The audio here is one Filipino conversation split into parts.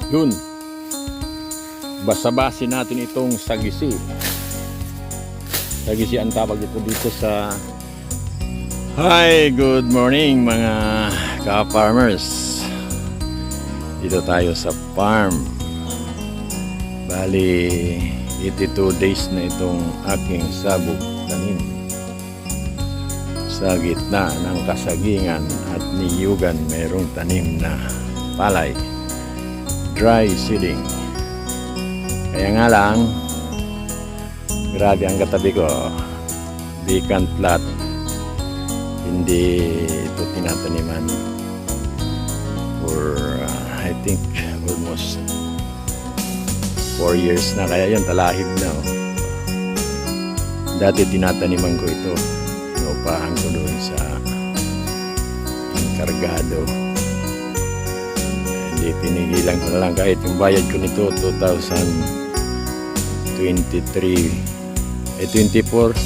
Yun. Basa-basi natin itong sagisi. Sagisi ang tawag ito dito sa... Hi, good morning mga ka-farmers. Dito tayo sa farm. Bali, 82 days na itong aking sabog tanim. Sa gitna ng kasagingan at niyugan, mayroong tanim na palay. Dry seeding. Kaya nga lang, grabe ang katabi ko. Vacant lot. Hindi ito tinataniman for I think almost 4 years na. Kaya yun, talahib na. Dati tinataniman ko ito. Inupahan ko doon sa kargado. Hindi, pinigilan ko na lang kahit yung bayad ko nito 2023 24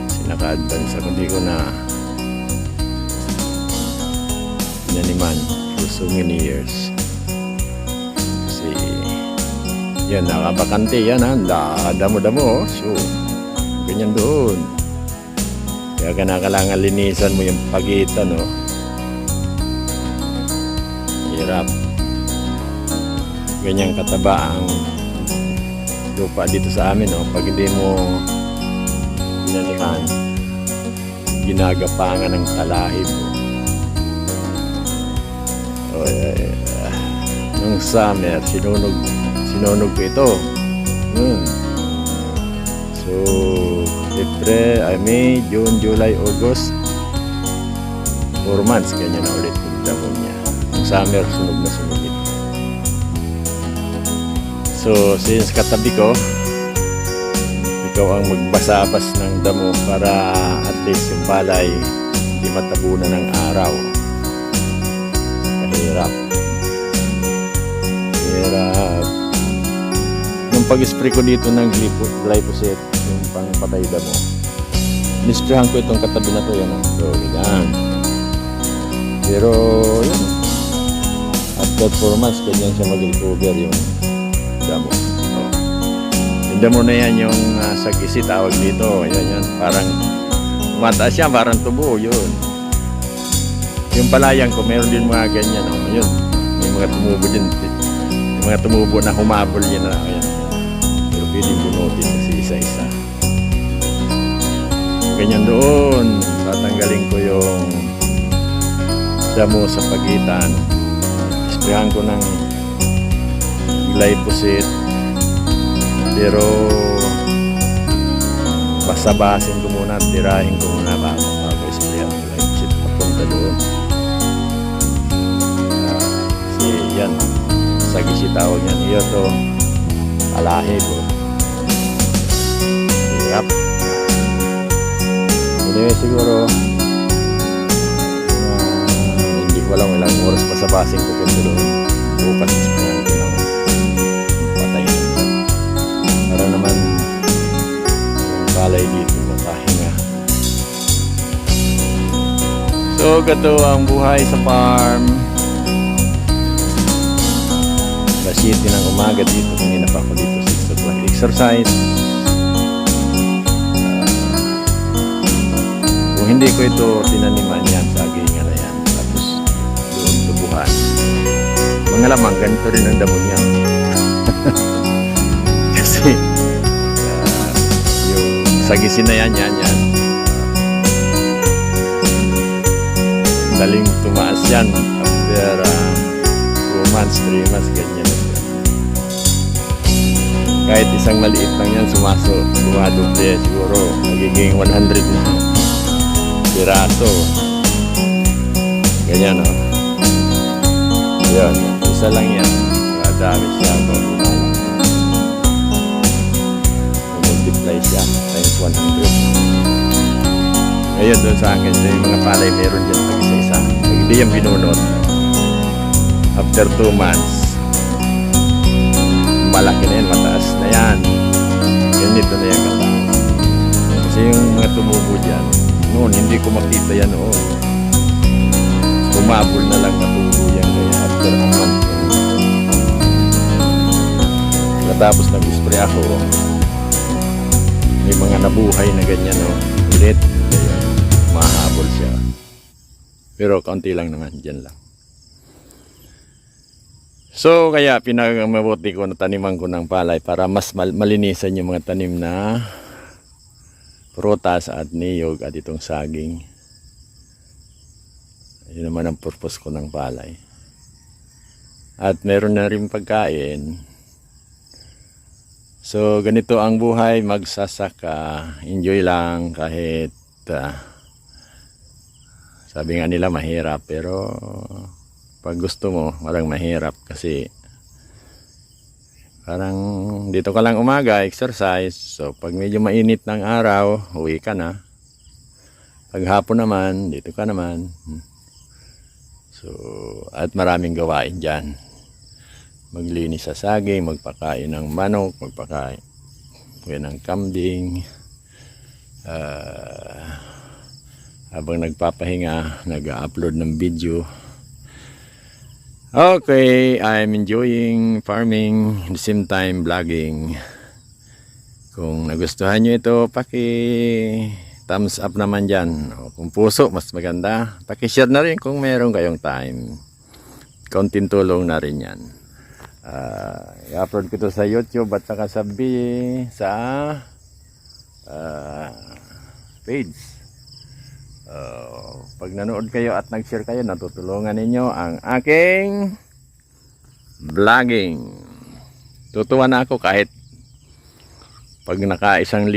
sinaka-advance ako, hindi ko na pinaniman for so many years kasi yan, nakabakante yan ha, damo-damo so ganyan doon, kaya kailangan linisan mo yung pagitan hirap. Ganyang kataba ang lupa dito sa amin pag hindi mo pinaniman, ginagapangan ng talahib. Nung summer sinunog ko ito. So April, May, June, July, August, 4 months ganyan na ulit yung damo niya. Summer, sunog na sunog ito. So, since katabi ko, ikaw ang magbasabas ng damo para at least yung palay hindi matabunan ng araw. Kahirap. Hirap. Nung pag-spray ko dito ng glyphosate, yung pangpatay damo, nisprayan ko itong katabi na to. Yan. So, yan. Pero, yan. After 4 months, ganyan siya mag-recover yung damo. Yung damo na yan, yung sagisi tawag dito. Yan. Parang mataas siya, parang tubo. Yun. Yung palayan ko, meron din mga ganyan. Yun. May mga tumubo din. May mga tumubo na humabol yan. Ayan. Pero pwede bunutin kasi isa-isa. Ganyan doon. Tatanggalin ko yung damo sa pagitan. Sprayan ko ng glyphosate, pero basa-basin ko muna, tirahin ko muna bago sprayan ng glyphosate papunta doon. Kasi yan, sagisi tawag yan. Iyo to, alahib hirap. Anyway, siguro walang oras pa sa basing ko kaya doon bukas ispayan ko ng patay para naman yung palay dito makahinga. So gato ang buhay sa farm. Alas 7 ng umaga dito, kanina pa ako dito 6 o'clock exercise. Kung hindi ko ito tinaniman yan, sagingan na yan, mga lamang ganito rin ang damo niya. Kasi yung sagisi na yan daling tumaas yan after 2 months, 3 months ganyan na siya. Kahit isang maliit lang yan dumadoble siguro magiging 100 na piraso ganyan yan, isa lang yan. Madami siya. Multiply siya times 100. Ngayon doon sa akin, yung mga palay meron dyan pag isa-isa. Pag hindi yan binunot, after 2 months, malaki na yan, mataas na yan. Ganito na yan kataas. Kasi yung mga tumubo dyan, noon, hindi ko makita yan noon. Humabol na lang natubo yan. Kaya after a month, pagkatapos nag-spray ako, may mga nabuhay na ganyan, no? Ulit. Kaya, mahabol siya. Pero kaunti lang naman, dyan lang. So, kaya pinagmabuti ko na taniman ko ng palay para mas malinisan yung mga tanim na prutas at niyog at itong saging. Yun naman ang purpose ko ng palay. At meron na rin pagkain. So, ganito ang buhay, magsasaka. Enjoy lang kahit sabi nga nila mahirap, pero pag gusto mo, walang mahirap kasi parang dito ka lang umaga, exercise. So pag medyo mainit ng araw, uwi ka na. Pag hapon naman, dito ka naman. So, at maraming gawain dyan. Maglinis sa saging, magpakain ng manok, magpakain ng kambing. Habang nagpapahinga, nag-upload ng video. Okay, I'm enjoying farming, at the same time vlogging. Kung nagustuhan nyo ito, thumbs up naman dyan. O, kung puso, mas maganda. Paki-share na rin kung meron kayong time. Konting tulong na rin yan. I-upload ko ito sa YouTube at saka sa page. Pag nanood kayo at nag-share kayo, natutulungan ninyo ang aking vlogging. Tutuwa na ako kahit pag naka 1,000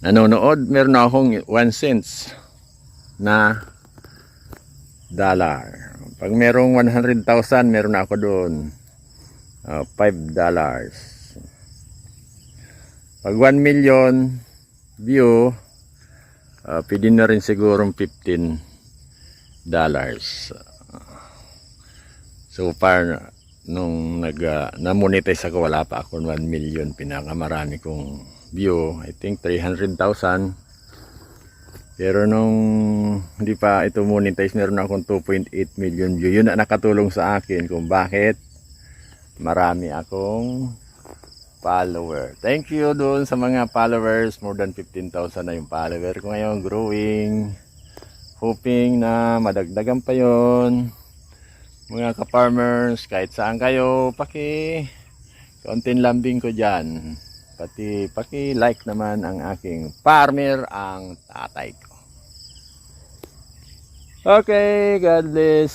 nanonood, meron akong 1 cents na dollar. Pag merong 100,000, meron ako doon $5. Pag 1 million view, pwede na rin siguro $15. So far, nung na-monetize ako, wala pa ako 1 million. Pinakamarami kong view, I think 300,000. Pero nung hindi pa ito monetize, meron akong 2.8 million view. Yun na nakatulong sa akin kung bakit marami akong follower. Thank you doon sa mga followers. More than 15,000 na yung follower ko ngayon. Growing. Hoping na madagdagan pa yon. Mga ka-farmers, kahit saan kayo, konting lambing ko dyan. Paki-like naman ang aking farmer, ang tatay ko. Okay, God bless.